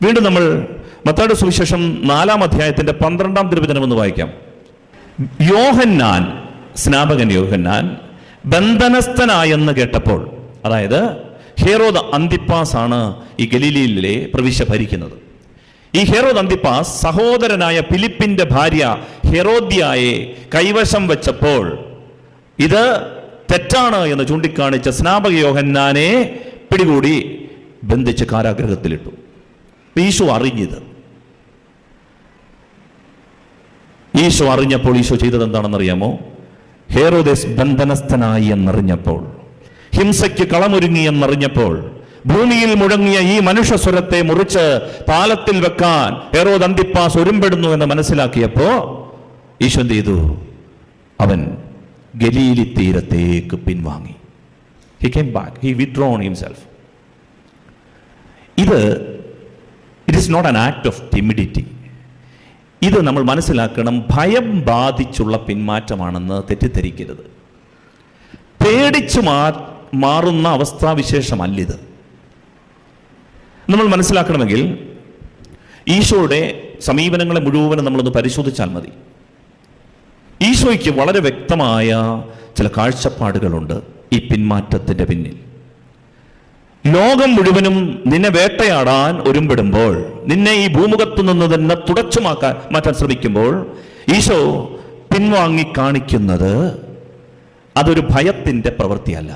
വീണ്ടും നമ്മൾ മത്തായിയുടെ സുവിശേഷം 4-ാം അധ്യായത്തിന്റെ 12-ാം തിരുവചനം ഒന്ന് വായിക്കാം. യോഹന്നാൻ, സ്നാപകൻ യോഹന്നാൻ ബന്ധനസ്ഥനായെന്ന് കേട്ടപ്പോൾ, അതായത് ഹെറോദ് അന്തിപ്പാസ് ആണ് ഈ ഗലീലയിലെ പ്രവിശ്യ ഭരിക്കുന്നത്. ഈ ഹെറോദ് അന്തിപ്പാസ് സഹോദരനായ ഫിലിപ്പിന്റെ ഭാര്യ ഹെറോദ്യായെ കൈവശം വെച്ചപ്പോൾ ഇത് തെറ്റാണ് എന്ന് ചൂണ്ടിക്കാണിച്ച സ്നാപക യോഹന്നാനെ പിടികൂടി ബന്ധിച്ച് കാരാഗൃഹത്തിലിട്ടു. ഈശോ അറിഞ്ഞത്, ഈശോ അറിഞ്ഞപ്പോൾ ഈശോ ചെയ്തത് എന്താണെന്നറിയാമോ? ഹെറോദേസ് ബന്ധനസ്ഥനായി എന്നറിഞ്ഞപ്പോൾ, ഹിംസയ്ക്ക് കളമൊരുങ്ങി എന്നറിഞ്ഞപ്പോൾ, ഭൂമിയിൽ മുഴങ്ങിയ ഈ മനുഷ്യസ്വരത്തെ മുറിച്ച് താലത്തിൽ വെക്കാൻ ഹെറോദ് അന്തിപ്പാസ് ഒരുമ്പെടുന്നു എന്ന് മനസ്സിലാക്കിയപ്പോ ഈശോ എന്ത് ചെയ്തു? അവൻ ഗലീലി തീരത്തേക്ക് പിൻവാങ്ങി. He came back. He withdrawn himself. It is not an act of timidity. ഇത് നമ്മൾ മനസ്സിലാക്കണം. ഭയം ബാധിച്ചുള്ള പിന്മാറ്റമാണെന്ന് തെറ്റിദ്ധരിക്കരുത്. പേടിച്ചു മാറുന്ന അവസ്ഥാവിശേഷമല്ലിത്. നമ്മൾ മനസ്സിലാക്കണമെങ്കിൽ ഈശോയുടെ സമീപനങ്ങളെ മുഴുവനും നമ്മളൊന്ന് പരിശോധിച്ചാൽ മതി. ഈശോയ്ക്ക് വളരെ വ്യക്തമായ ചില കാഴ്ചപ്പാടുകളുണ്ട് ഈ പിന്മാറ്റത്തിന്റെ പിന്നിൽ. ലോകം മുഴുവനും നിന്നെ വേട്ടയാടാൻ ഒരുമ്പെടുമ്പോൾ, നിന്നെ ഈ ഭൂമുഖത്തു നിന്ന് തന്നെ തുടച്ചു മാറ്റാൻ ശ്രമിക്കുമ്പോൾ ഈശോ പിൻവാങ്ങി കാണിക്കുന്നത് അതൊരു ഭയത്തിന്റെ പ്രവൃത്തിയല്ല.